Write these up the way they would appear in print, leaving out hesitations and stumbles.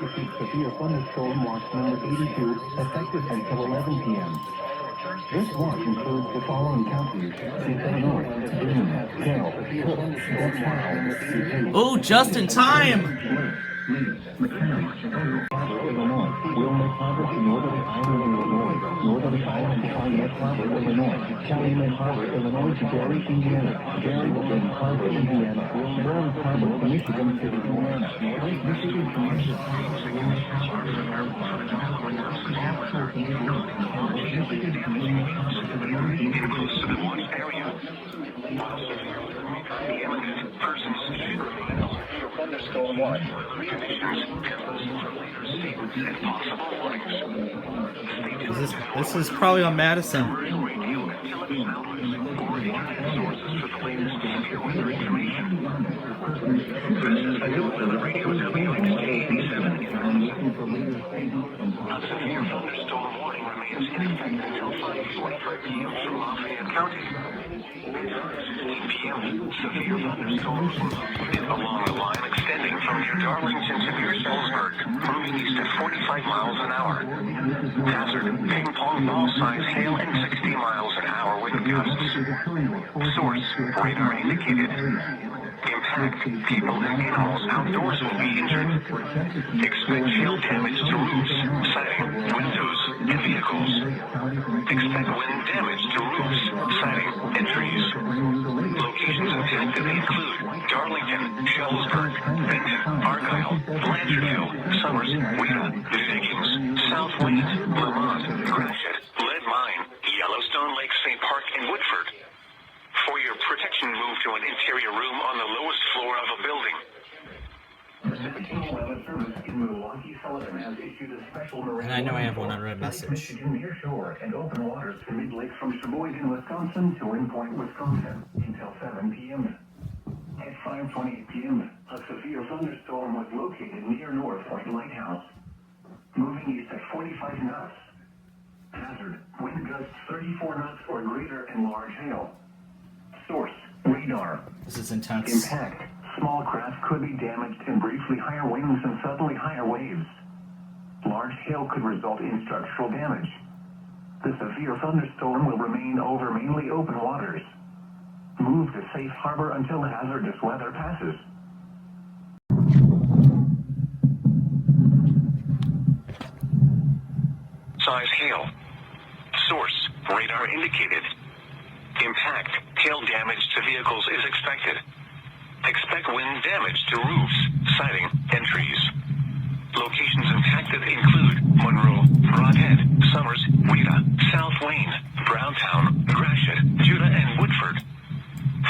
received severe thunderstorm watch number 82, effective until 11 p.m. This watch includes the following counties: Illinois, Boone, Carroll, Cook, DeKalb, Oh, just in time! Illinois, Wilmette Harbor to northerly island, Illinois, northerly island to Calumet Harbor, Illinois, Calumet Harbor, Illinois to Gary, Indiana, Gary to Burns Harbor, Indiana, Burns Harbor to Michigan City, Indiana, Lake Michigan to Michigan, Wilmette Harbor, Illinois, Inclusive in one area. While severe weather may not be imminent, persons should remain alert for thunderstorm watch conditions and listen for later statements and possible warnings. This is probably on Madison. Radio and television outlets or internet sources for the latest severe weather information. This is the New Weather Radio WXK-87 in Madison. A severe thunderstorm warning remains in effect until 5:45 p.m. for Lafayette County. At 5:15 p.m., severe thunderstorms were located along the line extending from near Darlington to near Salisbury, moving east at 45 miles an hour. Hazard, ping pong ball size hail and 60 miles an hour wind gusts. Source, radar indicated. Impact, people and animals outdoors will be injured. Expect hail damage to roofs, siding, windows, and vehicles. Expect wind damage to roofs, siding, and trees. Locations impacted include Darlington, Shellersburg, Benton, Argyle, Blanchardville, Summers, Wheaton, New Diggings, South Wayne, Vermont, Gratiot, Lead Mine, Yellowstone Lake St. Park, and Woodford. For your protection, move to an interior room on the lowest floor of a building. Precipitation Weather Service in Milwaukee Sullivan has issued a special marine. And I know I have one unread message. Michigan near shore and open waters to mid-lake from Sheboygan, Wisconsin to Windpoint, Wisconsin until 7 p.m. At 5:28 p.m., a severe thunderstorm was located near North Point Lighthouse, moving east at 45 knots. Hazard, wind gusts 34 knots or greater and large hail. Source, radar. This is intense. Impact, small craft could be damaged in briefly higher winds and suddenly higher waves. Large hail could result in structural damage. The severe thunderstorm will remain over mainly open waters. Move to safe harbor until hazardous weather passes. Size hail. Source, radar indicated. Impact, hail damage to vehicles is expected. Expect wind damage to roofs, siding, and trees. Locations impacted include Monroe, Broadhead, Summers, Wheaton, South Wayne, Browntown, Gratiot, Judah, and Woodford.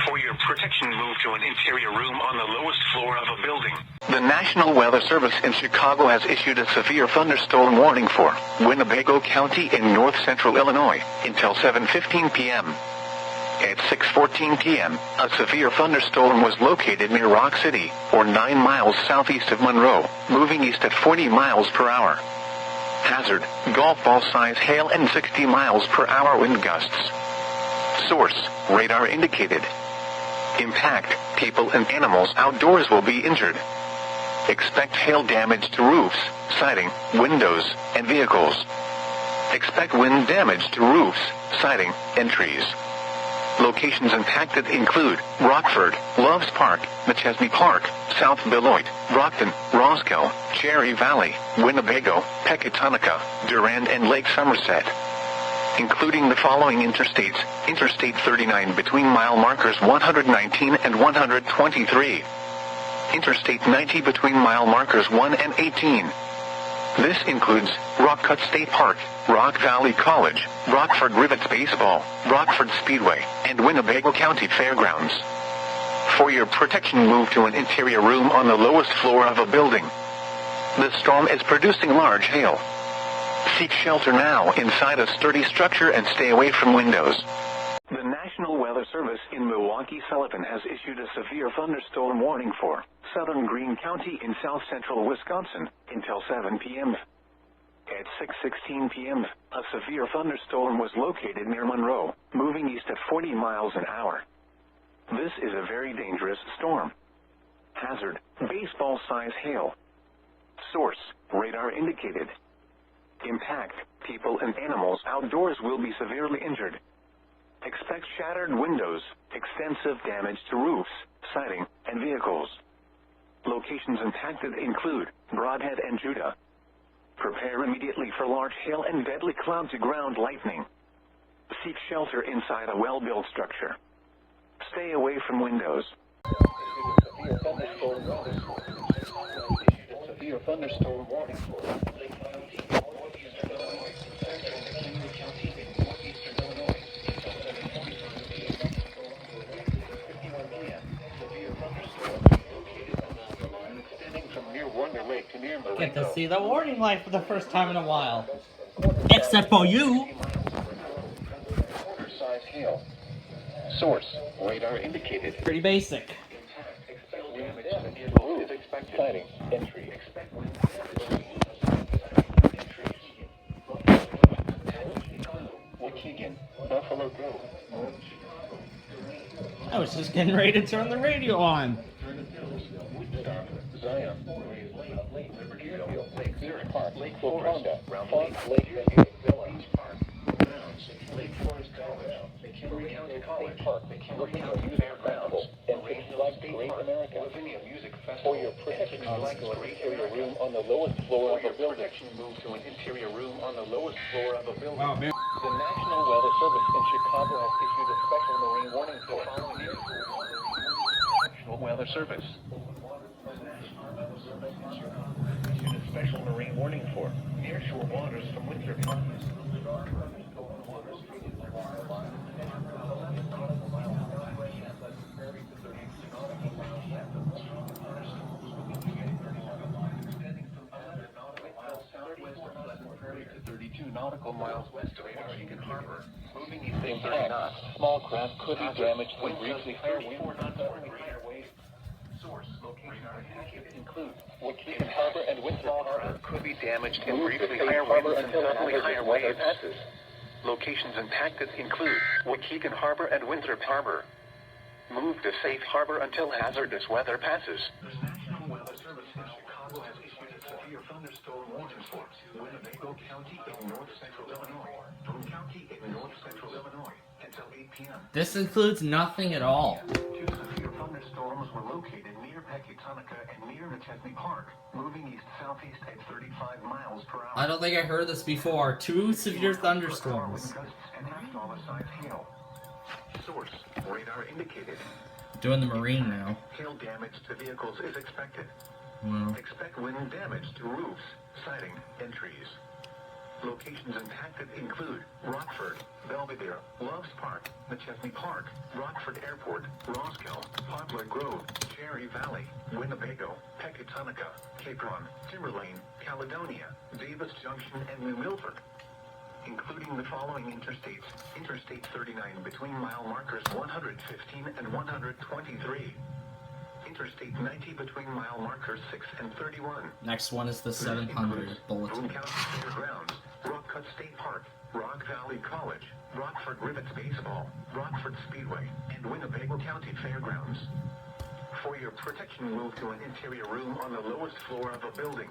For your protection, move to an interior room on the lowest floor of a building. The National Weather Service in Chicago has issued a severe thunderstorm warning for Winnebago County in north central Illinois until 7:15 p.m. At 6:14 p.m., a severe thunderstorm was located near Rock City, or 9 miles southeast of Monroe, moving east at 40 miles per hour. Hazard, golf ball size hail and 60 miles per hour wind gusts. Source, radar indicated. Impact, people and animals outdoors will be injured. Expect hail damage to roofs, siding, windows, and vehicles. Expect wind damage to roofs, siding, and trees. Locations impacted include Rockford, Loves Park, McChesney Park, South Beloit, Brockton, Roscoe, Cherry Valley, Winnebago, Pecatonica, Durand, and Lake Somerset. Including the following interstates: Interstate 39 between mile markers 119 and 123. Interstate 90 between mile markers 1 and 18. This includes Rock Cut State Park, Rock Valley College, Rockford Rivets Baseball, Rockford Speedway, and Winnebago County Fairgrounds. For your protection, move to an interior room on the lowest floor of a building. The storm is producing large hail. Seek shelter now inside a sturdy structure and stay away from windows. The National Weather Service in Milwaukee Sullivan has issued a severe thunderstorm warning for southern Greene County in south central Wisconsin until 7 p.m. At 6:16 p.m., a severe thunderstorm was located near Monroe, moving east at 40 miles an hour. This is a very dangerous storm. Hazard, baseball-size hail. Source, radar indicated. Impact, people and animals outdoors will be severely injured. Expect shattered windows, extensive damage to roofs, siding, and vehicles. Locations impacted include Broadhead and Judah. Prepare immediately for large hail and deadly cloud-to-ground lightning. Seek shelter inside a well-built structure. Stay away from windows. Severe thunderstorm warning. Get to see the warning light for the first time in a while. Except for you. Size hail. Source, radar indicated. Pretty basic. Is expected. Entry. Waukegan, Buffalo Grove. I was just getting ready to turn the radio on. Woodstock, Zion, Lake Zurich Park, Lake Forest, Round Lake Village Park, Grounds, Lake Forest College, McHenry County College Park, McHenry County Fairgrounds, and Great America. Lavinia Music Festival. For your protection, interior room on the lowest floor of a building. Move to an interior room on the lowest floor of a building. Wow, man. The National Weather Service in Chicago has issued a special marine warning for following you. National Weather Service. Issued a special marine warning for nearshore waters from Windsor Park. To 32 nautical miles west of Washington Harbor, moving east of 30 knots. Small craft could be damaged when briefly fair wind. Source location include Waukegan Harbor and Windsor Harbor could be damaged in briefly higher winds and suddenly higher waves. Locations impacted include Waukegan Harbor and Winthrop Harbor. Move to safe harbor until hazardous weather passes. The National Weather Service in Chicago has issued a severe thunderstorm warning for Winnebago County in north central Illinois, Boone County in north central Illinois until 8 p.m. This includes nothing at all. Two severe thunderstorms were located near Pecatonica and near McChesney Park, moving east-southeast at 35 miles per hour. I don't think I heard this before. 2 severe thunderstorms. And dollar-sized hail. Source, radar indicated. Doing the marine now. Hail damage to vehicles is expected. Well, Expect wind damage to roofs, siding, and trees. Locations impacted include Rockford, Belvedere, Loves Park, McChesney Park, Rockford Airport, Roscoe, Poplar Grove, Cherry Valley, Winnebago, Pecatonica, Cape Ron, Timberlane, Caledonia, Davis Junction, and New Milford. Including the following interstates. Interstate 39 between mile markers 115 and 123. Interstate 90 between mile markers 6 and 31. next one is the 700 Boone bulletin. County Fairgrounds, Rock Cut State Park, Rock Valley College, Rockford Rivets Baseball, Rockford Speedway, and Winnebago County Fairgrounds. For your protection, move to an interior room on the lowest floor of a building.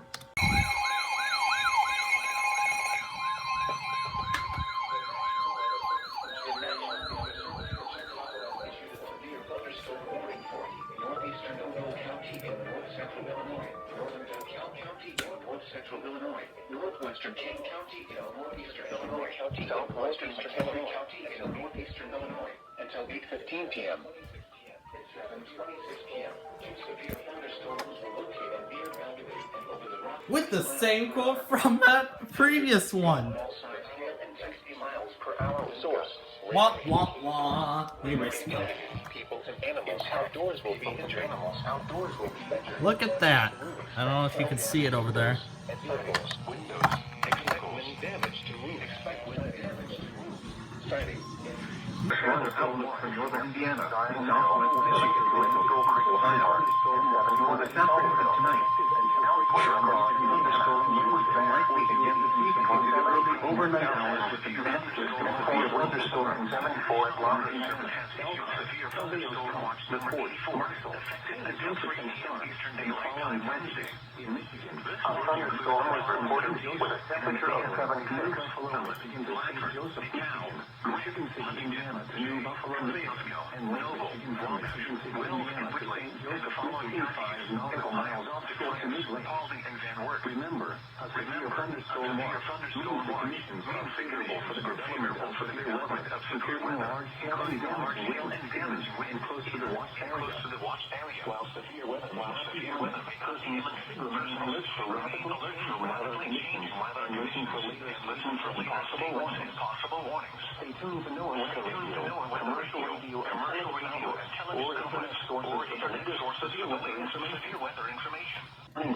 Central Illinois, northwestern King County in northeastern Illinois County, southwestern McHenry County in northeastern Illinois until 8:15 p.m. At 7:26 p.m., 2 severe thunderstorms were located near Belvedere and over the rock. With the same quote from that previous one. All sides hail and 60 miles per hour. Source. Wah, wah, wah. Anyways, People and animals outdoors will be injured. Animals outdoors will be injured. look at that. I don't know if you can see it over there. And vehicles, windows, expect wind damage to roofs. Expect wind damage to roofs. Siding. Weather outlook for northern Indiana, southwest Michigan, Ohio, northern South tonight. Overnight hours with the severe thunderstorm 74 at Long Beach. The 44. Following Wednesday in Michigan, a thunderstorm was reported with a temperature of 76. St. Joseph, Michigan City, Indiana, to New Buffalo, Michigan, and Michigan from Michigan City, Indiana, to St. Joseph, Michigan, 5 nautical miles offshore to Midway. Remember, a severe thunderstorm means the conditions are favorable for the development of severe weather, including large hail and damaging wind close to the watch area. While severe weather may not be imminent, persons remain alert for rapidly changing weather conditions and listen for possible warnings. Stay tuned to NOAA Weather Radio, commercial radio, or internet sources for the latest severe weather information.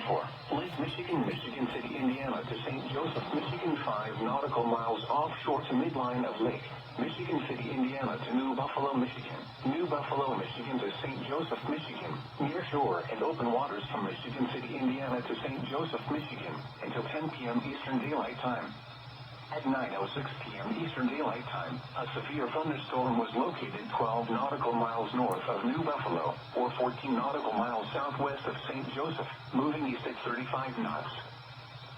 For Lake Michigan, Michigan City, Indiana to St. Joseph, Michigan, 5 nautical miles offshore to midline of Lake Michigan City, Indiana to New Buffalo, Michigan. New Buffalo, Michigan to St. Joseph, Michigan. Near shore and open waters from Michigan City, Indiana to St. Joseph, Michigan until 10 p.m. Eastern Daylight Time. At 9:06 p.m. Eastern Daylight Time, a severe thunderstorm was located 12 nautical miles north of New Buffalo, or 14 nautical miles southwest of St. Joseph, moving east at 35 knots.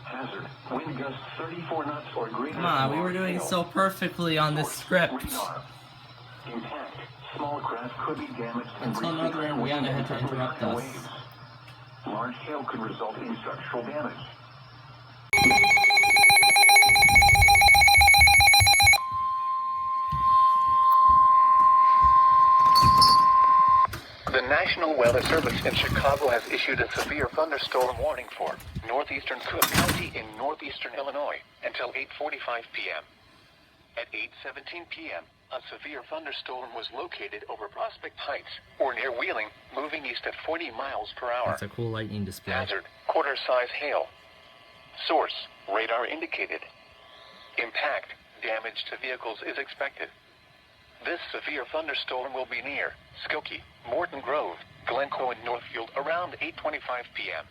Hazard, wind gusts 34 knots or greater. Come on, we were doing so perfectly on this script. Radar. Impact. Small craft could be damaged and Until Northern Indiana had to interrupt us. waves. Large hail could result in structural damage. The National Weather Service in Chicago has issued a severe thunderstorm warning for northeastern Cook County in northeastern Illinois until 8:45 p.m. At 8:17 p.m., a severe thunderstorm was located over Prospect Heights or near Wheeling, moving east at 40 miles per hour. That's a cool lightning display. Hazard, quarter-size hail. Source, radar indicated. Impact, damage to vehicles is expected. This severe thunderstorm will be near Skokie, Morton Grove, Glencoe, and Northfield around 8:25 p.m.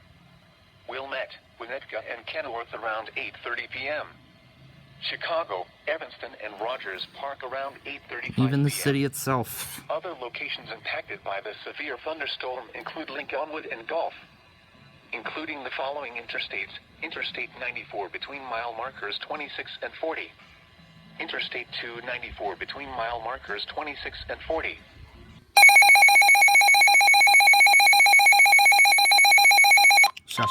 Wilmette, Winnetka, and Kenilworth around 8:30 p.m. Chicago, Evanston, and Rogers Park around 8:35 p.m. Even the city itself. Other locations impacted by the severe thunderstorm include Lincolnwood and Gulf, including the following interstates: Interstate 94 between mile markers 26 and 40. Interstate 294 between mile markers 26 and 40. Shush.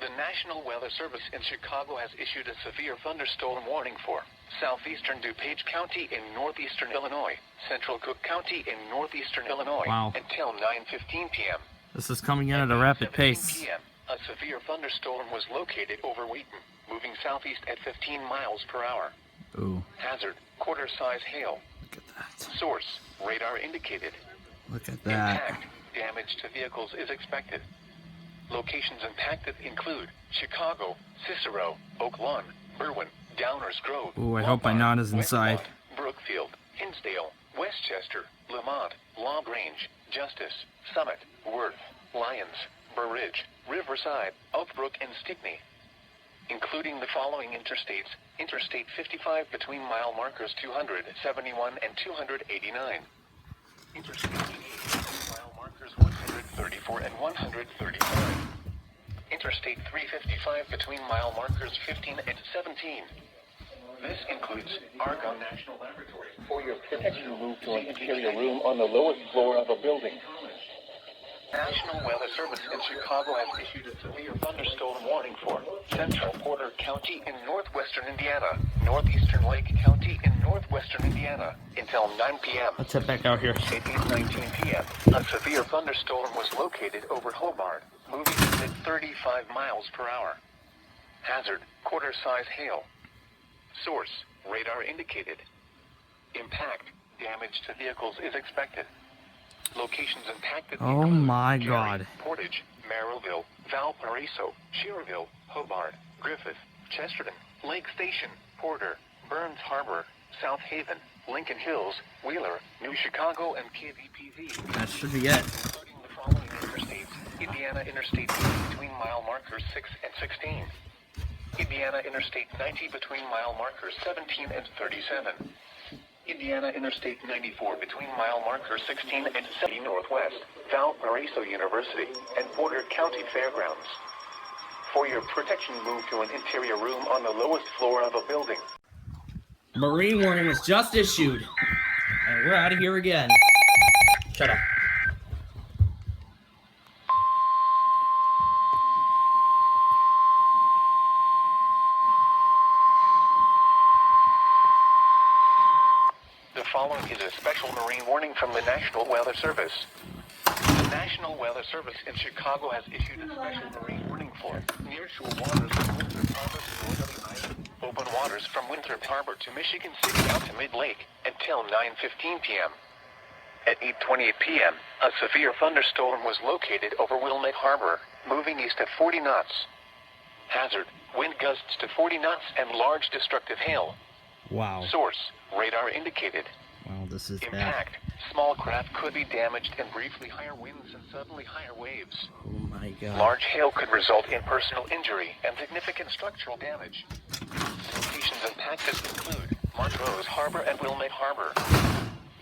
The National Weather Service in Chicago has issued a severe thunderstorm warning for southeastern DuPage County in northeastern Illinois, central Cook County in northeastern Illinois, Wow. until 9:15 p.m. This is coming in at a rapid 7:15 pace. p.m., a severe thunderstorm was located over Wheaton, moving southeast at 15 miles per hour. Ooh, Hazard, quarter-size hail. look at that. Source, radar indicated. Look at that. Impact, damage to vehicles is expected. Locations impacted include Chicago, Cicero, Oak Lawn, Berwyn, Downers Grove. Ooh, I hope my knot is inside. Westmont, Brookfield, Hinsdale, Westchester, Lamont, LaGrange, Justice, Summit, Worth, Lyons, Burridge, Riverside, Oakbrook, and Stickney. Including the following interstates: Interstate 55 between mile markers 271 and 289. Interstate 88 between mile markers 134 and 135. Interstate 355 between mile markers 15 and 17. This includes Argonne National Laboratory. For your protection, move to an interior room on the lowest floor of a building. National Weather Service in Chicago has issued a severe thunderstorm warning for central Porter County in northwestern Indiana, northeastern Lake County in northwestern Indiana, until 9 p.m. Let's head back out here. At 8:19 p.m., a severe thunderstorm was located over Hobart, moving at 35 miles per hour. Hazard, quarter-size hail. Source, radar indicated. Impact, damage to vehicles is expected. Locations impacted Oh include my Gary, God. Portage, Merrillville, Valparaiso, Schererville, Hobart, Griffith, Chesterton, Lake Station, Porter, Burns Harbor, South Haven, Lincoln Hills, Wheeler, New Chicago, and KVPZ. That should be it. Including the following interstates: Indiana Interstate 80 between mile markers 6 and 16. Indiana Interstate 90 between mile markers 17 and 37. Indiana Interstate 94 between mile markers 16 and 70 Northwest, Valparaiso University, and Porter County Fairgrounds. For your protection, move to an interior room on the lowest floor of a building. Marine warning was just issued. And we're out of here again. Shut up. The following is a special marine warning from the National Weather Service. The National Weather Service in Chicago has issued a special marine warning for nearshore waters from Winthrop Harbor to Northern Island, open waters from Winthrop Harbor to Michigan City out to Mid-Lake until 9:15 p.m. At 8:28 p.m., a severe thunderstorm was located over Wilmette Harbor, moving east at 40 knots. Hazard: wind gusts to 40 knots and large destructive hail. Wow. Source: radar indicated. Wow, this is bad. Impact: small craft could be damaged and briefly higher winds and suddenly higher waves. Oh my god. Large hail could result in personal injury and significant structural damage. Locations impacted include Montrose Harbor and Wilmette Harbor.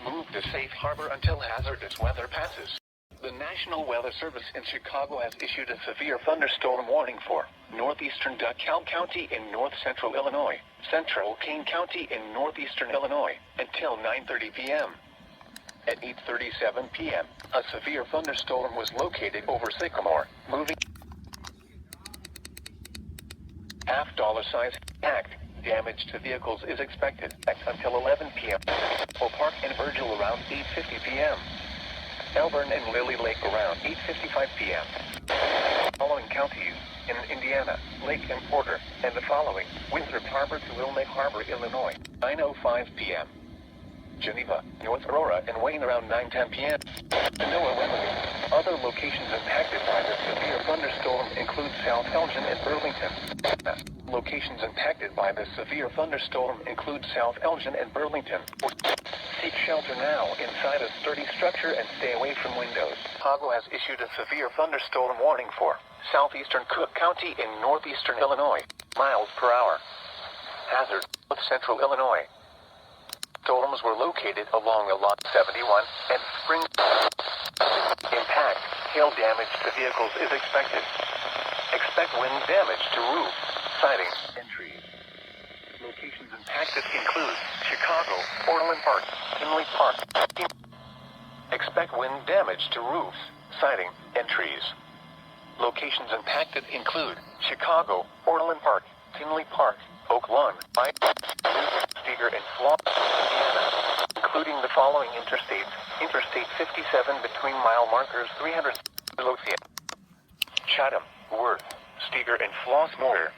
Move to safe harbor until hazardous weather passes. The National Weather Service in Chicago has issued a severe thunderstorm warning for northeastern DeKalb County in north-central Illinois, central Kane County in northeastern Illinois, until 9:30 p.m. At 8:37 p.m., a severe thunderstorm was located over Sycamore, moving $half-size impact. Damage to vehicles is expected until 11 p.m. for Park and Virgil around 8:50 p.m. Elburn and Lily Lake around 8:55 p.m. Following counties in Indiana, Lake and Porter, and the following: Winthrop Harbor to Wilmette Harbor, Illinois, 9:05 p.m. Geneva, North Aurora, and Wayne around 9:10 p.m. Genoa, Wembley. Other locations impacted by the severe thunderstorm include South Elgin and Burlington. Locations impacted by the severe thunderstorm include South Elgin and Burlington. Seek shelter now inside a sturdy structure and stay away from windows. Chicago has issued a severe thunderstorm warning for southeastern Cook County in northeastern Illinois, miles per hour. Hazard: north central Illinois. Storms were located along Lot 71 and Spring. Impact: hail damage to vehicles is expected. Expect wind damage to roofs, siding, and trees. Locations impacted include Chicago, Orland Park, Tinley Park. Expect wind damage to roofs, siding, and trees. Locations impacted include Chicago, Orland Park, Tinley Park, Oak Lawn, Steger, and Floss, Indiana, including the following interstates: Interstate 57 between mile markers 300, Lothian, Chatham, Worth, Steger, and Flossmoor,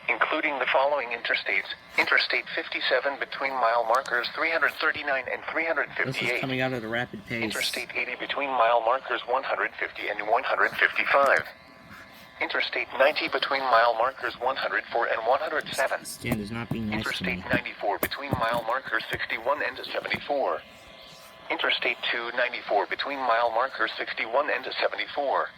including the following interstates: Interstate 57 between mile markers 339 and 358. This is coming out at a rapid pace. Interstate 80 between mile markers 150 and 155. Interstate 90 between mile markers 104 and 107. Stan is not being nice to Interstate me. 94 between mile markers 61 and 74. Interstate 294 between mile markers 61 and 74.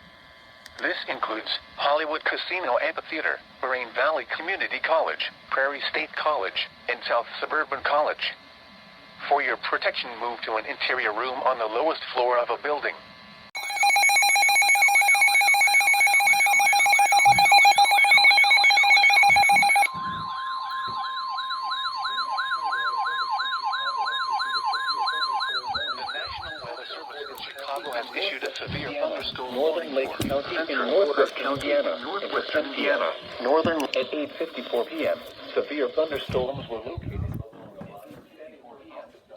This includes Hollywood Casino Amphitheater, Moraine Valley Community College, Prairie State College, and South Suburban College. For your protection, move to an interior room on the lowest floor of a building. Has issued a severe thunderstorm Northern Lake County in northwest Indiana, northwest Indiana, northern at 8:54 p.m. Severe thunderstorms were located.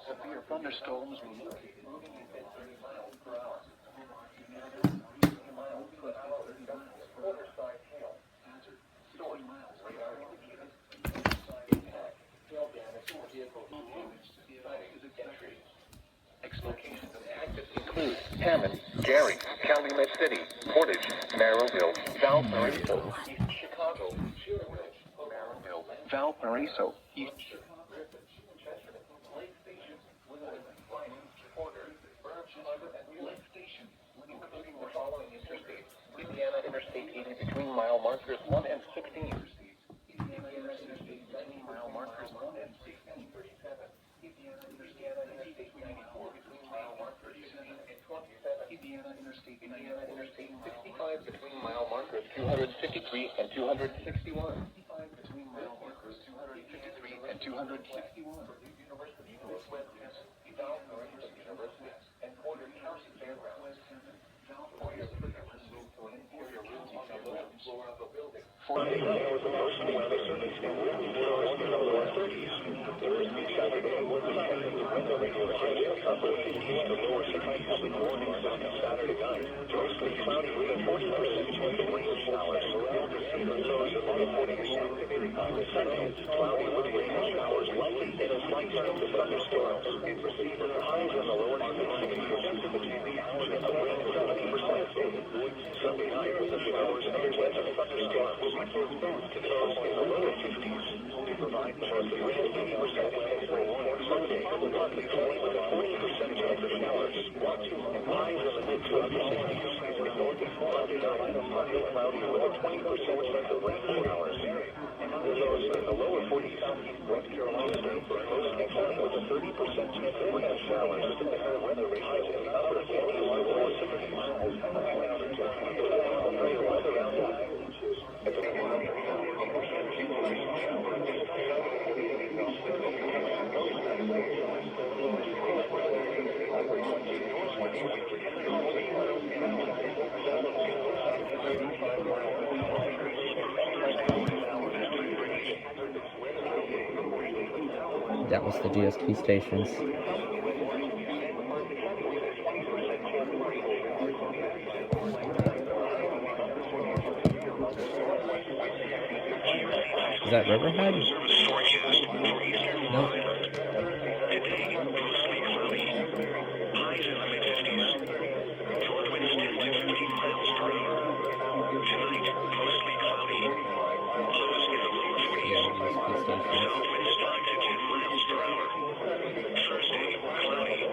Severe thunderstorms were located. Locations impacted include Hammond, Gary, Calumet City, Portage, Merrillville, Valparaiso, East Chicago, Ridge, Merrillville, Valparaiso, East Chicago, Interstate 80 between mile markers 1 and 16. Mile markers 1 and 16. 37. Indiana Interstate 94 between mile markers 16 and 27. Indiana Interstate 65 between mile markers 253 and 261. 65 between mile markers 253 and 261. University Northwest University and Porter County Fairgrounds. Sunday higher than showers and thunderstorms will be close to the coast in the lower 50s. They provide the most of 80% chance for warm Sunday, partly cloudy with a 40% chance of showers. Highs in the mid-20s. North and Monday night, partly cloudy with a 20% chance of rain showers. Lows in the lower 40s. North Carolina State, mostly cloudy with a 30% chance of rain showers. Weather highs in the upper 50s to lower 60s. That was the DSP stations. Is that Riverhead? Nope. Today, mostly cloudy. Highs in the mid-50s. North winds 10 to 15 miles per hour. Tonight, mostly cloudy. Lows in the lower 40s. South winds 5 to 10 miles per hour. Thursday, cloudy.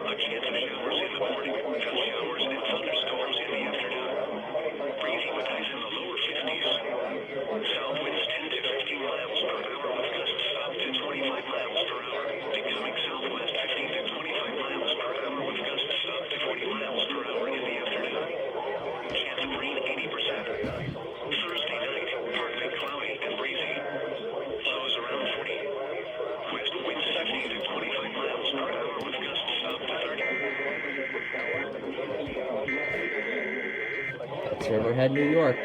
A chance of showers in the morning. Then showers and thunderstorms in the afternoon. Breezy with highs in the lower 50s. South winds 10 to 15 miles per hour with gusts up to 25 miles per hour. Becoming southwest 15 to 25 miles per hour with gusts up to 20 miles per hour in the afternoon. Chance of rain 80%. Thursday night, partly cloudy and breezy. Lows around 40. West winds 15 to 25 miles per hour with gusts up to 30. That's Riverhead, New York.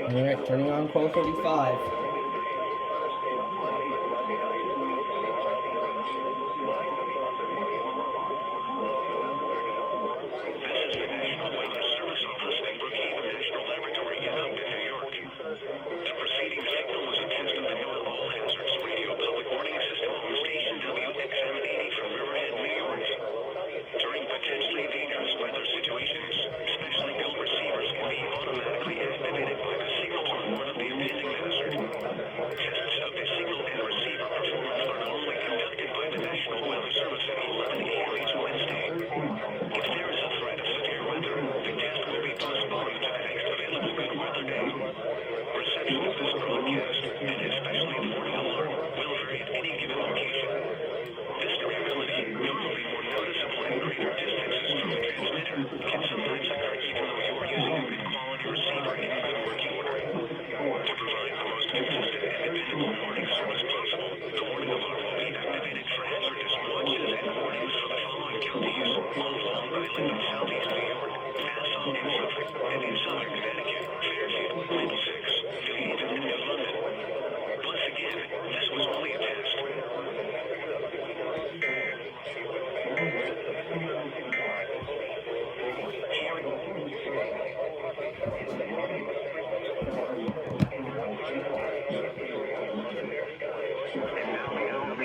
Alright, turning on 12:35.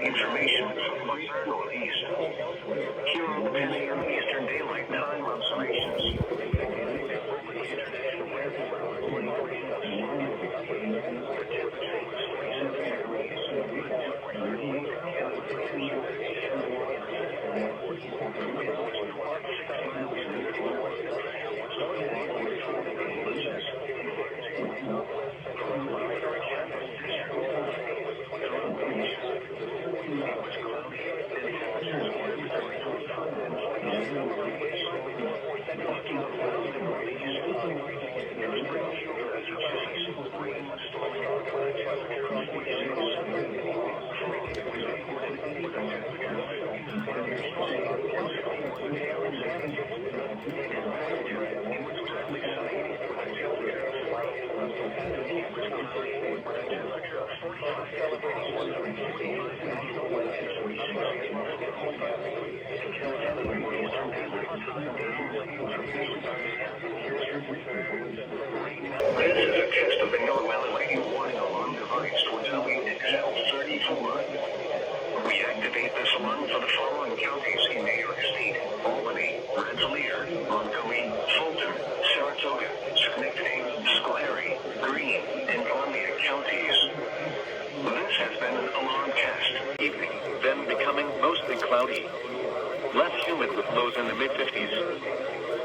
Information from northeast. Here are the Pacific Eastern Daylight Time observations. This is a test of the NOAA radio warning alarm device for WXL34. We activate this alarm for the following counties in New York State: Albany, Rensselaer, Montgomery, Fulton, Saratoga, Schenectady, Tulare, Greene, and Columbia counties. This has been an alarm test. Evening, then becoming mostly cloudy. Less humid with lows in the mid-50s.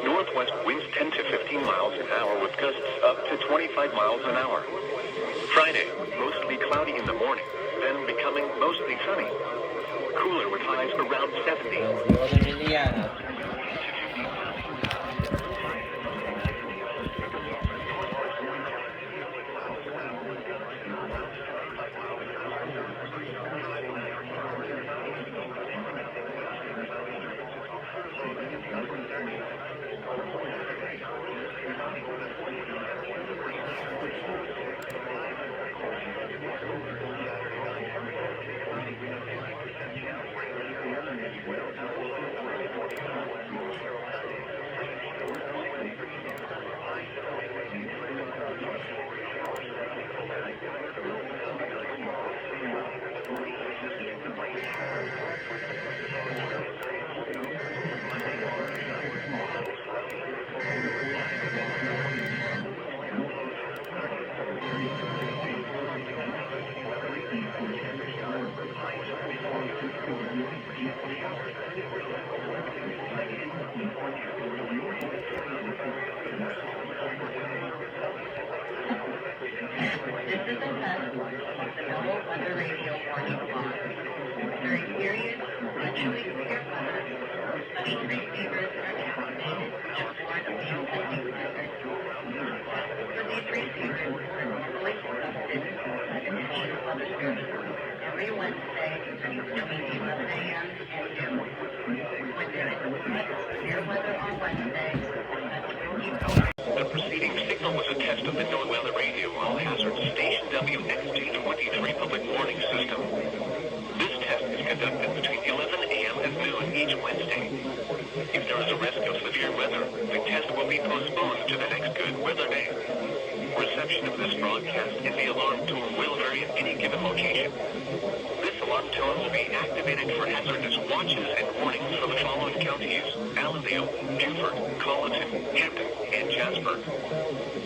Northwest winds 10 to 15 miles an hour with gusts up to 25 miles an hour. Friday, mostly cloudy in the morning, then becoming mostly sunny. Cooler with highs around 70. Northern Indiana. This is a test of the NOAA Weather Radio warning alarm. During periods of unusually severe weather, sunny receivers are activated to warn of the impending blizzard. For these receivers are normally conducted at the National Weather Service every Wednesday between 11 a.m. and noon. When there is severe weather on Wednesday, The preceding signal was a test of the NOAA radio all-hazard station WXT23 public warning system. This test is conducted between 11 a.m. and noon each Wednesday. If there is a risk of severe weather, the test will be postponed to the next good weather day. Reception of this broadcast in the alarm tone will vary at any given location. This alarm tone will be activated for hazardous watches and warnings for the following counties: Allendale, Beaufort, Colleton, Hampton, and Jasper.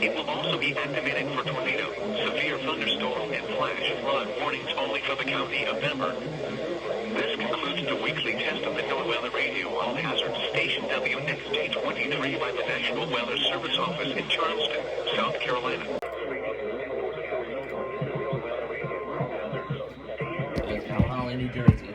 It will also be activated for tornado, severe thunderstorm, and flash flood warnings only for the county of Denver. This concludes the weekly test of the NOAA Weather Radio all-hazard station WXT23 by the National Weather Service Office in Charleston, South Carolina. It's Mount Holly, New Jersey.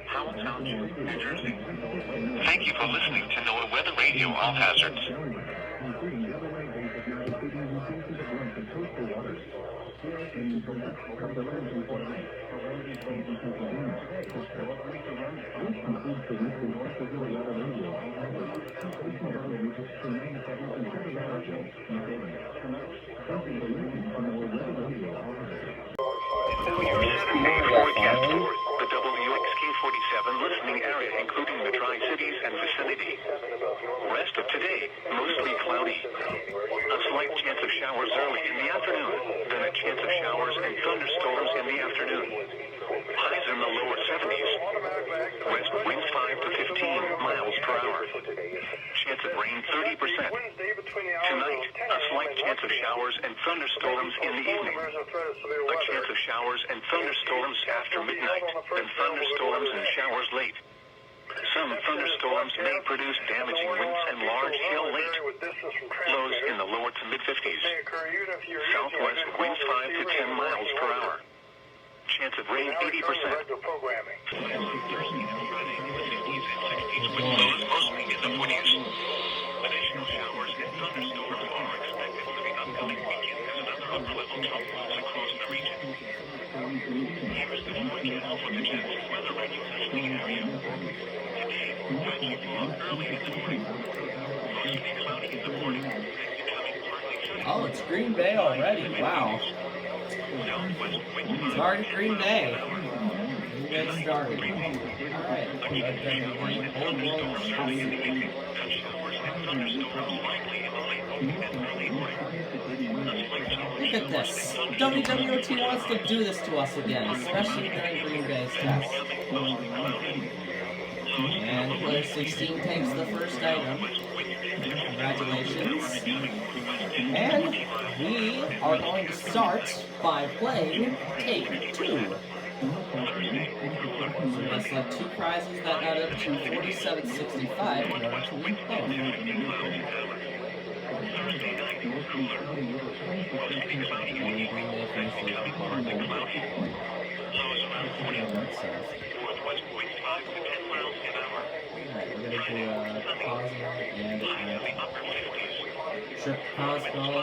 Howell Township, New Jersey. Thank you for listening to NOAA Weather Radio All Hazards. Your 7-day forecast for the WXK-47 listening area, including the Tri-Cities and vicinity. Rest of today, mostly cloudy. miles per hour. Chance of rain 30%. Tonight, a slight chance of showers and thunderstorms in the evening. A chance of showers and thunderstorms after midnight, and thunderstorms and showers late. Some thunderstorms may produce damaging winds and large hail late. Lows in the lower to mid-50s. Southwest winds 5 to 10 miles per hour. Chance of rain 80%. Lows mostly in the 40s. Additional showers and thunderstorms are expected for the upcoming weekend as another uplevel tumbles across the region. Here is the forecast for the Jackson Weather Radio listening area. Today, partly fog early in the morning. Mostly cloudy in the morning. Becoming partly sunny. Oh, it's Green Bay already. Wow. Southwest winds It's already Green Bay. Green Bay started. Alright. Look at this. WWOT wants to do this to us again, especially during Green Bay's test. And player 16 takes the first item. Congratulations. And we are going to start by playing Take 2. So we must select 2 prizes that add up to $47.65 in order to win both. Alright, we're gonna do a pause and a trip pause ball.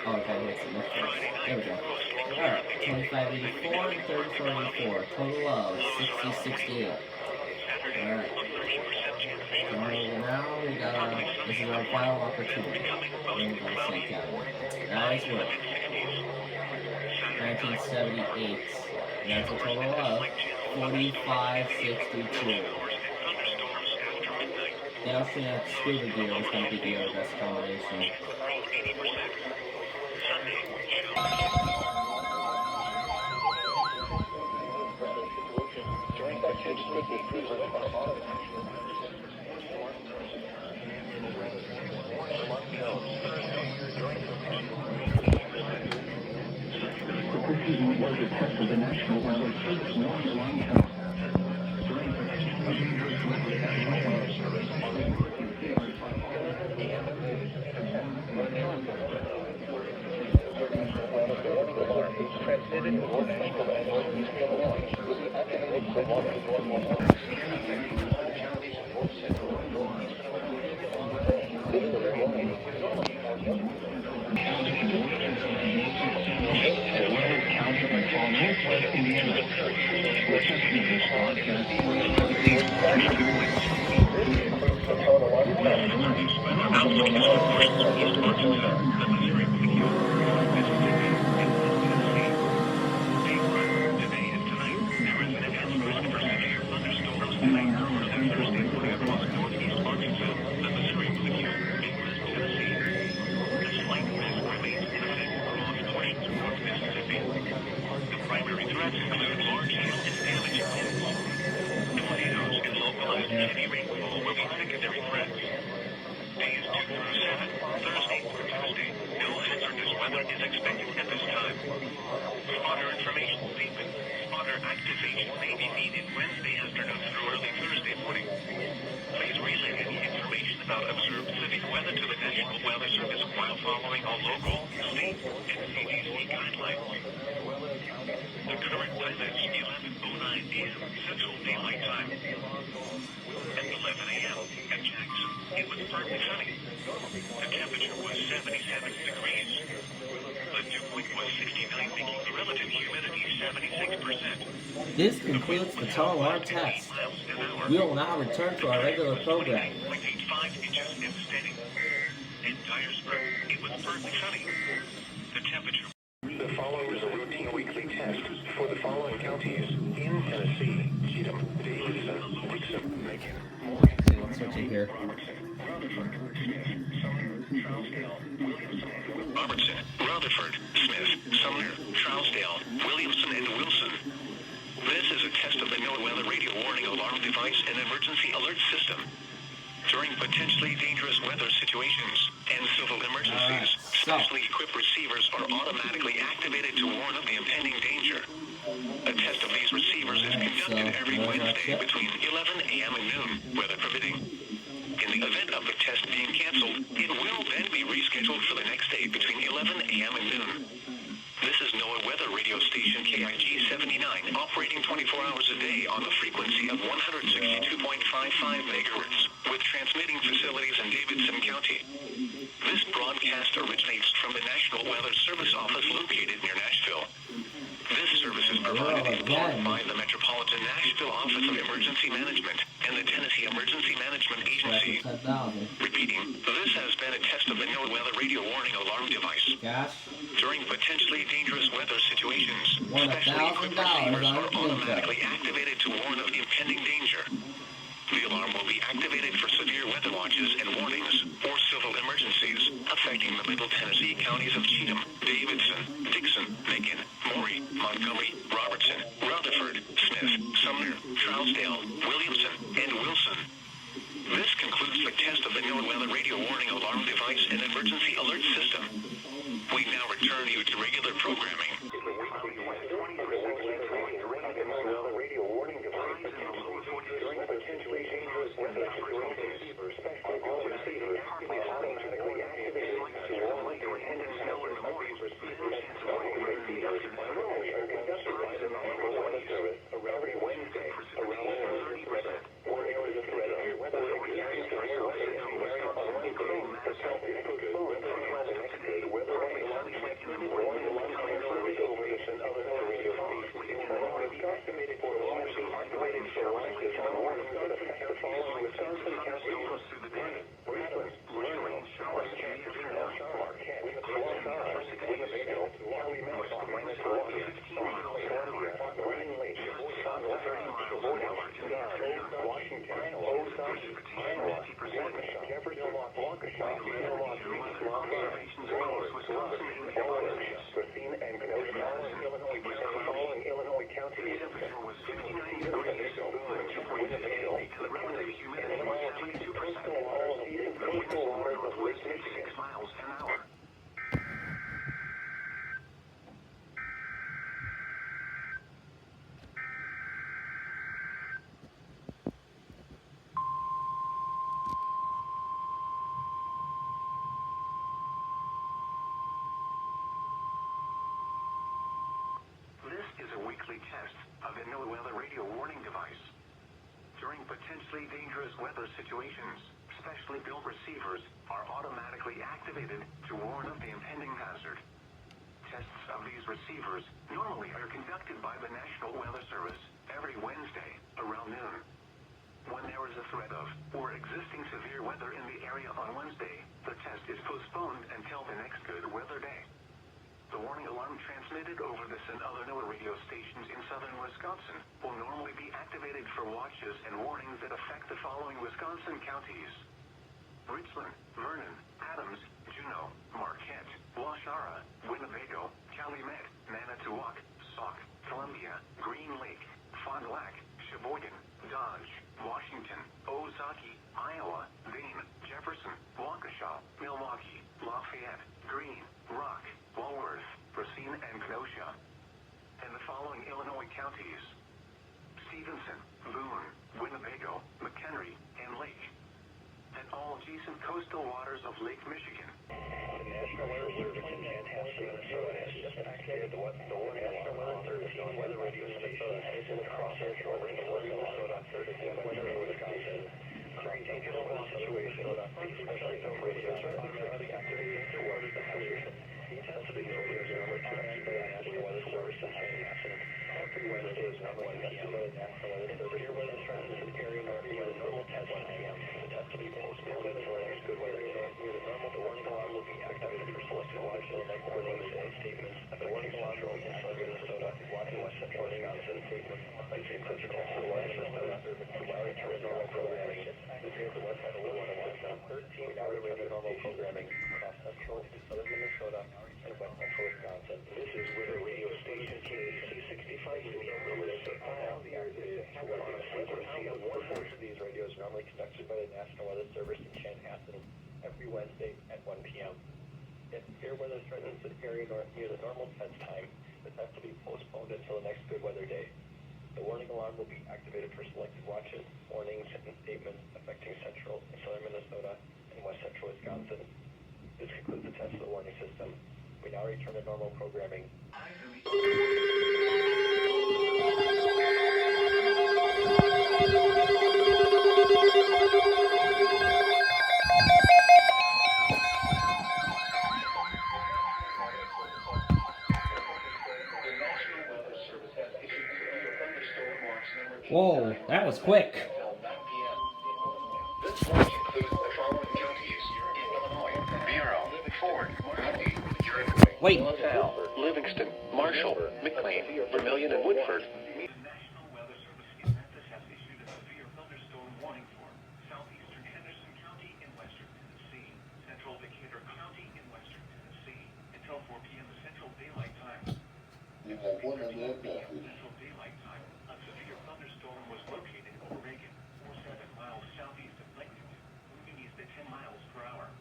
Oh, okay, it's in the first. There we go. Alright, 2584 and 3484. Total of 6068. Alright. So now we got this is our final opportunity. Then we're gonna sync out. Nice work. 1978. And that's a total of 4562. The Oceanic Scuba Gear is going to be the best combination. This season was a test of the National Weather Service North Line House. This concludes the tunnel alarm test. We will now return to our regular program. The following is a routine weekly test for the following counties in Tennessee: Cheatham, Davidson, Dixon, Macon. Okay, let's switch it here. Robertson, Rutherford, Smith, Sumner, Trousdale, Williamson, and Wilson. This is a test of the NOAA Weather Radio Warning Alarm Device and Emergency Alert System. during potentially dangerous weather situations and civil emergencies. Specially equipped receivers are automatically activated to warn of the impending danger. A test of these receivers is conducted every Wednesday between 11 a.m. and noon, weather permitting. In the event of the test being canceled, it will then be rescheduled for the next day between 11 a.m. and noon. This is NOAA weather radio station KIG 79, operating 24 hours a day on the frequency of 162.55 megahertz, with transmitting facilities in Davidson County. This broadcast originates from the National Weather Service office located near Nashville. This service is provided in part by the Metropolitan Nashville Office of Emergency Management and the Tennessee Emergency Management Agency. Repeating, this has been a test of the NOAA weather radio warning alarm device. During potentially dangerous weather situations, specially equipped receivers are automatically activated to warn of impending danger. The alarm will be activated for severe weather watches and warnings or civil emergencies affecting the Middle Tennessee counties of Cheatham, Davidson, Dixon, Macon, Maury, Montgomery, Robertson, Rutherford, Smith, Sumner, Trousdale, Williamson, and Wilson. This concludes the test of the NOAA weather radio warning alarm device and emergency alert system. We now return you to regular programming. Test of the NOAA weather radio warning device. During potentially dangerous weather situations, specially built receivers are automatically activated to warn of the impending hazard. Tests of these receivers normally are conducted by the National Weather Service every Wednesday around noon. When there is a threat of or existing severe weather in the area on Wednesday, the test is postponed until the next good weather day. The warning alarm transmitted over this and other NOAA radio stations in southern Wisconsin will normally be activated for watches and warnings that affect the following Wisconsin counties: Richland, Vernon, Adams, Juneau, Marquette, Waushara, Winnebago, Calumet, Manitowoc, Sauk, Columbia, Green Lake, Fond du Lac, Sheboygan, Dodge, Washington, Ozaukee, Iowa, Dane, Jefferson, Waukesha, Milwaukee, Lafayette, Greene, Rock, Walworth, Racine, and Kenosha. And the following Illinois counties: Stevenson, Boone, Winnebago, McHenry, and Lake. And all adjacent coastal waters of Lake Michigan. The National Weather Service in Manhattan, Minnesota has just activated the National Weather Service on weather radio station is in the crosshairs over Minnesota, Weather Wisconsin. During dangerous weather situations, especially those radios are automatically activated to warn the hazard. The test of these radios are conducted by the National Weather Service and has an accident. Every Wednesday is not like that. Severe weather trends in the area are near the normal test 1 a.m. The test will be postponed until the next good weather day. Near the normal, the warning alarm will be activated for selected watches or limited statements. The warning alarm will be activated in Minnesota, West Central Wisconsin, St. Patrick, Minnesota, allowing to normal programming. This is the website of 13 hour radio normal programming across central into southern Minnesota and west central Wisconsin. This is weather radio station KC65 Minnesota. On a frequency of 1/4 of these radios normally conducted by the National Weather Service in Chanhassen every Wednesday at 1 p.m. If fair weather threatens an area near the normal test time, this has to be postponed until the next good weather day. The warning alarm will be activated for selected watches, warnings, and statements affecting central and southern Minnesota and west central Wisconsin. This concludes the test of the warning system. We now return to normal programming. Whoa, that was quick. This warning includes the following counties in Illinois: Bureau, Ford, Muncie, Iroquois, Wait. LaSalle, Livingston, Marshall, McLean, Vermilion, and Woodford. The National Weather Service in Memphis has issued a severe thunderstorm warning for southeastern Henderson County in western Tennessee, central Decatur County in western Tennessee, until 4 p.m. Central Daylight Time. Central Daylight Time, a severe thunderstorm was located over Reagan, 47 miles southeast of Lexington, moving east at 10 miles per hour.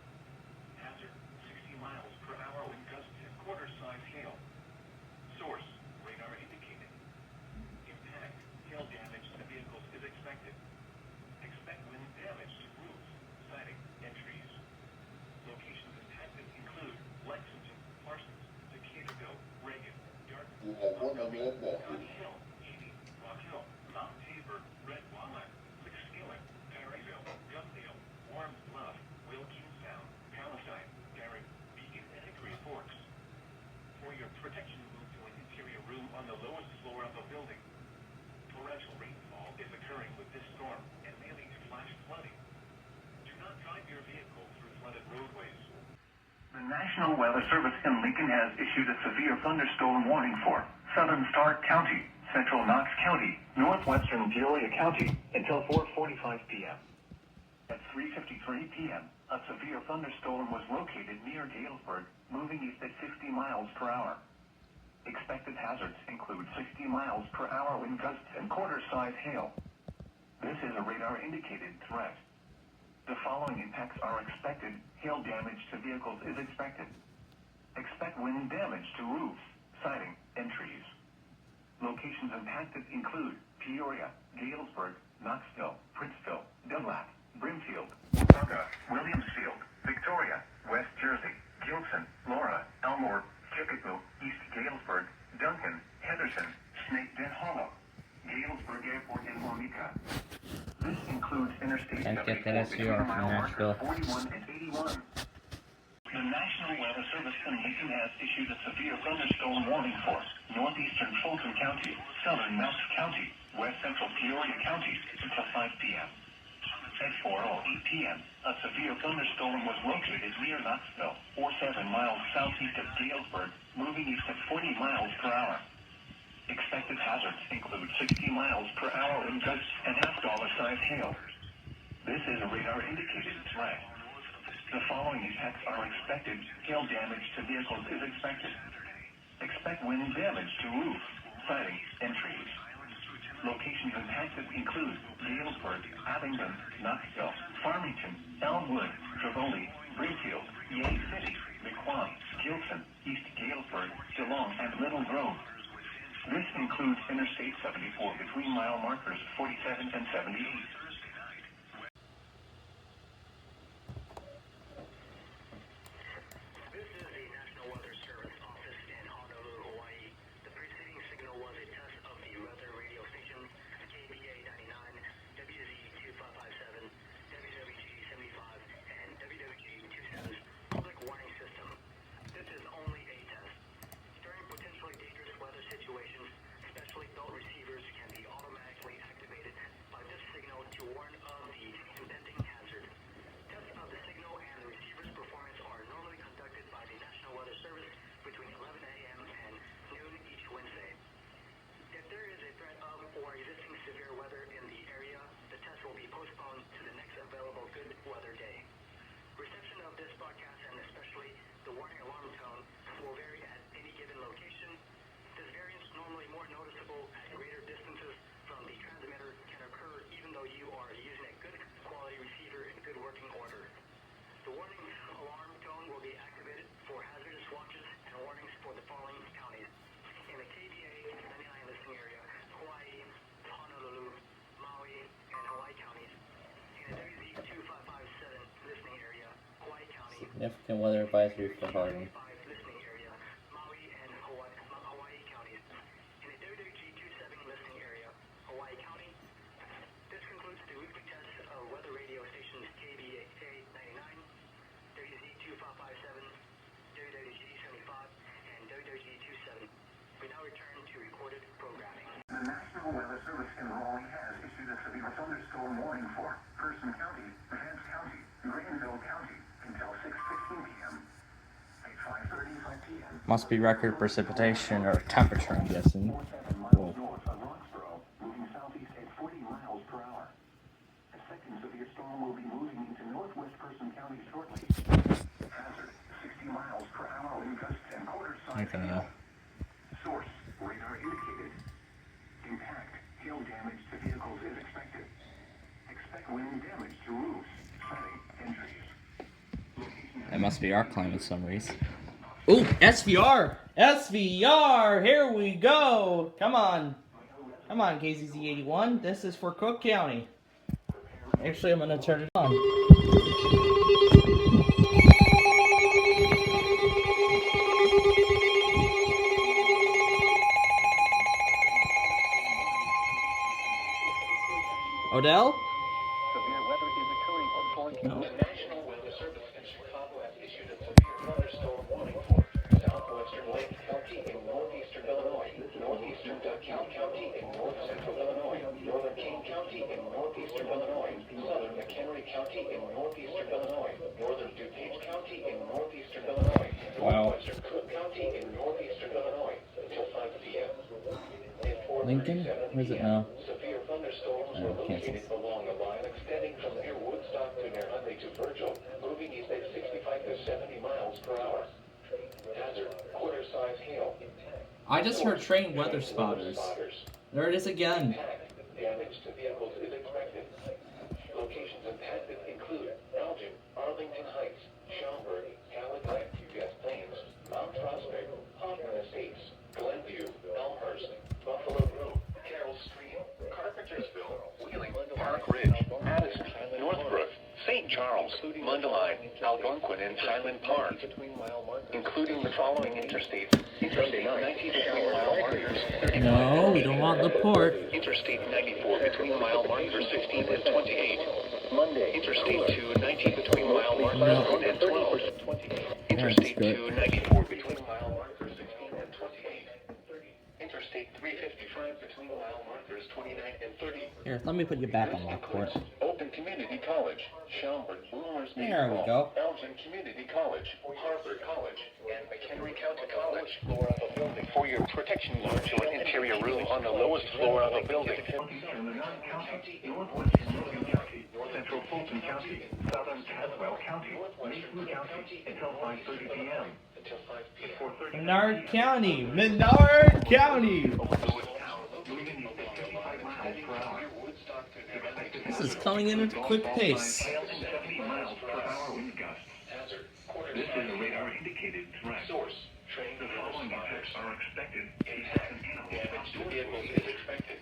Hazard, 60 miles per hour wind gusts and quarter-size hail. Source, radar indicated. Impact, hail damage to vehicles is expected. Expect wind damage to roofs, siding, and trees. Locations impacted include Lexington, Parsons, Decaturville, Reagan, Dartmouth, Cotton Hill, Ely, Rock Hill, Mount Tabor, Red Walnut, Lickskillen, Perryville, Gunnville, Warms Bluff, Wilkinstown, Palestine, Gary, Beacon, and Hickory Forks. For your protection, move to an interior room on the lowest floor of a building. Torrential rainfall is occurring with this storm and may lead to flash flooding. Do not drive your vehicle through flooded roadways. The National Weather Service in Lincoln has issued a severe thunderstorm warning for southern Stark County, central Knox County, northwestern Peoria County until 4:45 p.m. At 3:53 p.m., a severe thunderstorm was located near Galesburg, moving east at 60 miles per hour. Expected hazards include 60 miles per hour wind gusts and quarter-size hail. This is a radar-indicated threat. The following impacts are expected. Hail damage to vehicles is expected. Expect wind damage to roofs, siding, and trees. Locations impacted include Peoria, Galesburg, Knoxville, Princeville, Dunlap, Brimfield, Watauga, Williamsfield, Victoria, West Jersey, Gilson, Laura, Elmore, Chickasaw, East Galesburg, Duncan, Henderson, Snake Den Hollow, Galesburg Airport, and Waumeka. This includes Interstate 74 between mile markers 41 and 81. The National Weather Service in Lincoln has issued a severe thunderstorm warning for northeastern Fulton County, southern Knox County, west central Peoria County until 5 p.m. At 4:08 p.m., a severe thunderstorm was located near Knoxville, 7 miles southeast of Galesburg, moving east at 40 miles per hour. Expected hazards include 60 miles per hour wind gusts and half-dollar-size hail. This is a radar-indicated threat. The following impacts are expected. Hail damage to vehicles is expected. Expect wind damage to roofs, siding, and trees. Locations impacted include Galesburg, Abingdon, Knoxville, Farmington, Elmwood, Tivoli, Brimfield, Yea City, McQuan, Gilson, East Galesburg, DeLong, and Little Grove. This includes Interstate 74 between mile markers 47 and 78. This is the National Weather Service office in Honolulu, Hawaii. The preceding signal was a test of the weather radio stations KBA 99, WZ 2557, WWG 75, and WWG 27's public warning system. This is only a test. During potentially dangerous weather situations, specially built receivers can be automatically activated by this signal to The warning alarm tone will be activated for hazardous watches and warnings for the following counties. In the KBA 99 listening area, Hawaii, Honolulu, Maui, and Hawaii counties. In the WZ 2557 listening area, Hawaii County. Significant weather advisory for Hardin. Listening area, Maui and Hawaii counties. In the WG 27 listening area, Hawaii County. This concludes the weekly test of weather radio stations KBA 99, WZ 2557, WWG 75, and WWG 27. We now return to recorded programming. The National Weather Service in Raleigh has issued a severe thunderstorm warning for Person County, Vance County, Greenville County until 6:15 p.m. At 5:35 p.m. Must be record precipitation or temperature, I'm guessing. 47 miles north of Roxborough, moving southeast at 40 miles per hour. A second severe storm will be moving into northwest Person County shortly. Hazard 60 miles per hour wind gusts and quarter-size hail. Source radar indicated. Impact hail damage to vehicles is expected. Expect wind damage to roofs, siding, and trees. That must be our climate summaries. Ooh, SVR! SVR! Here we go! Come on. Come on, KZZ81. This is for Cook County. Actually, I'm gonna turn it on. Odell? Severe weather is occurring on Thornton. No. The National Weather Service in Chicago has issued a severe thunderstorm warning for southwestern Lake County in northeastern Illinois, northeastern DuPage County in north central Illinois, northern King County in northeastern Illinois, southern McHenry County in northeastern Illinois, northern DuPage County in northeastern Illinois, Wow. northwestern Cook County in northeastern Illinois until 5 p.m. Lincoln? Where's it now? Severe thunderstorms were located along a line extending from near Woodstock to near Huntley to Virgil, moving east at 65 to 70 miles per hour. Hazard, quarter-size hail. I just heard train weather spotters. There it is again. Damage to vehicles is expected. Locations impacted include Elgin, Arlington Heights, Schaumburg, Calicut, Des Plaines, Mount Prospect, Hoffman Estates, Glenview, Elmhurst, Buffalo Grove, Carroll Stream, Carpentersville, Wheeling, Park Ridge, Addison, Northbrook, St. Charles, Mundelein, Algonquin, and Highland Park, including the following interstates: Interstate 90 between mile markers 39 No, we don't want the port. Interstate 94 between mile markers 16 and 28. Monday. Interstate 290 between mile markers 1 and 12. Interstate 294 between mile markers 16 and 28. Interstate 355 between mile markers 29 and 30. Here, let me put you back on Lockport. Open Community College, Schaumburg, Bloomers There we go. Elgin Community College, Harvard College, and McHenry County College. For your protection, use your interior room on the lowest floor of a building. Northeastern Lenoir County, northwestern Logan County, central Fulton County, southern Caswell County, Mason County until 5:30 p.m. Until 5 p.m. At 4:30 Menard County! Menard County! moving east at 55 miles per hour. This is coming in at a quick pace. Hail and 70 miles per hour wind gusts. Hazard, This is a radar-indicated threat. source, train The following effects are expected. impact, damage to vehicles is expected.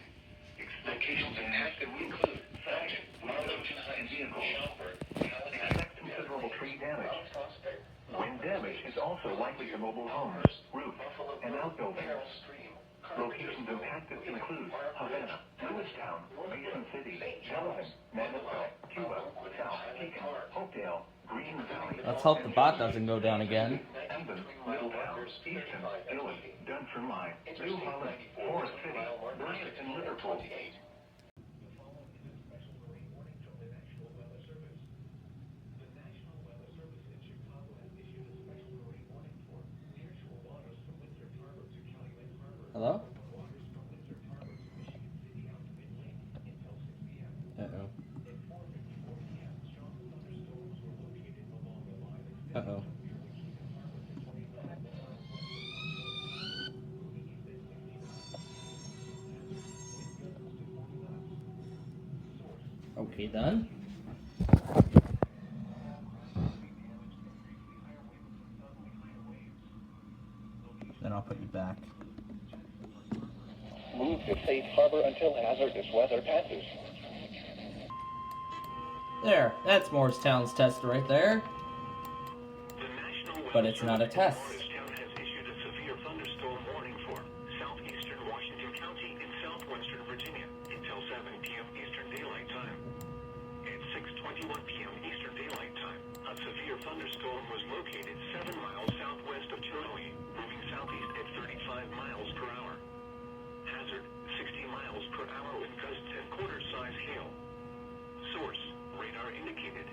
Locations impacted include Elgin, Arlington Heights, Schaumburg, Calicut, Expect considerable tree damage. Mount Prospect, Wind damage is also likely to mobile homes, roofs, and outbuildings. Carroll Stream, Locations impacted include Havana, Lewistown, Mason City, Jonathan, Manitoba, Cuba, South Pekin, Hopedale, Green Valley. Let's hope the bot doesn't go down again. Even Middletown, Easton, Dillon, Dunfermline, New Holland, Forest City, Bryant, and Liverpool. Hello? Uh-oh. Uh-oh. Okay, done. then I'll put you back. Move to safe harbor until hazardous weather passes. There, that's Morristown's test right there. But it's not a test. Morristown has issued a severe thunderstorm warning for southeastern Washington County in southwestern Virginia until 7 p.m. Eastern Daylight Time. At 6:21 p.m. Eastern Daylight Time, a severe thunderstorm was located 7 miles southwest of Chilhowie, moving southeast at 35 miles per hour. Hazard, 60 miles per hour with gusts and quarter-size hail. Source, radar indicated.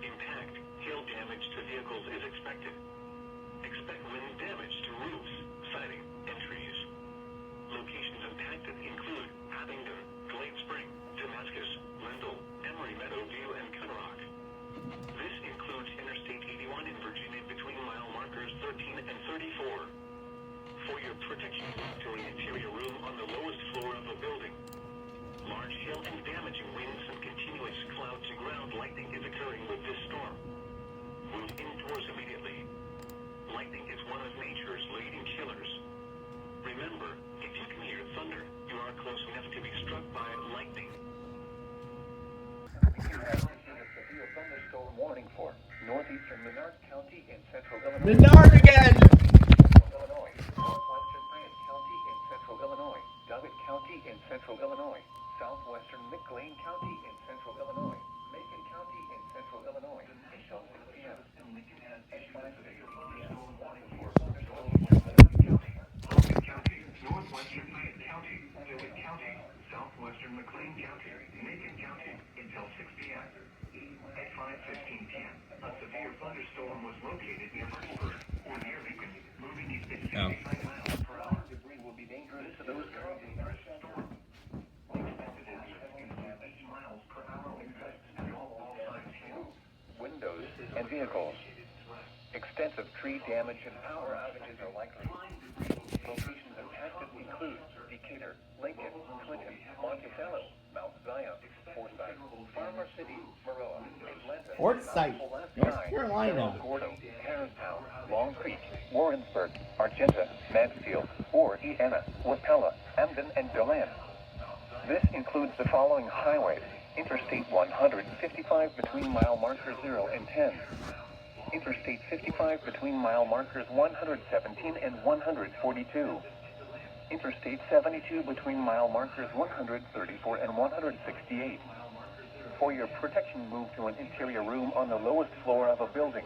Impact, hail damage to vehicles is expected. Expect wind damage to roofs, siding, and trees. Locations impacted include Abingdon, Glade Spring, Damascus, Lindell, Emory Meadowview, and Cuttarock. This includes Interstate 81 in Virginia between mile markers 13 and 34. For your protection, move to an interior room on the lowest floor of a building. Large hail and damaging winds and continuous cloud-to-ground lightning is occurring with this storm. Move indoors immediately. Lightning is one of nature's leading killers. Remember, if you can hear thunder, you are close enough to be struck by lightning. You have issued a severe thunderstorm warning for northeastern Menard County in central Illinois. Menard again! Illinois, northwestern Grant County in central Illinois, Doggett County in central Illinois, southwestern McLean County in central Illinois, Macon County in central Illinois, until 6 p.m. At 5:15 p.m. warning for thunderstorm County, Logan County, northwestern Grant County, Doggett County, southwestern McLean County, Macon County, until 6 p.m. At 5:15 p.m., a severe thunderstorm was located near Pittsburgh or near Lincoln, moving at 65 miles per hour. Debris will be dangerous to those currently near a storm. Expected at 80 miles per hour with gusts and all sides hail. Windows and vehicles. Extensive tree damage and power outages are likely. Locations impacted include Decatur, Lincoln, Clinton, Monticello, Mount Zion, Forsyth, Farmer City, Maroa, Atlanta, Forsyth, North Carolina. Gordo, Harristown, Long Creek, Warrensburg, Argenta, Mansfield, Ord, Anna, Wapella, Emden, and Deland. This includes the following highways: Interstate 155 between mile markers 0 and 10. Interstate 55 between mile markers 117 and 142. Interstate 72 between mile markers 134 and 168. For your protection, move to an interior room on the lowest floor of a building.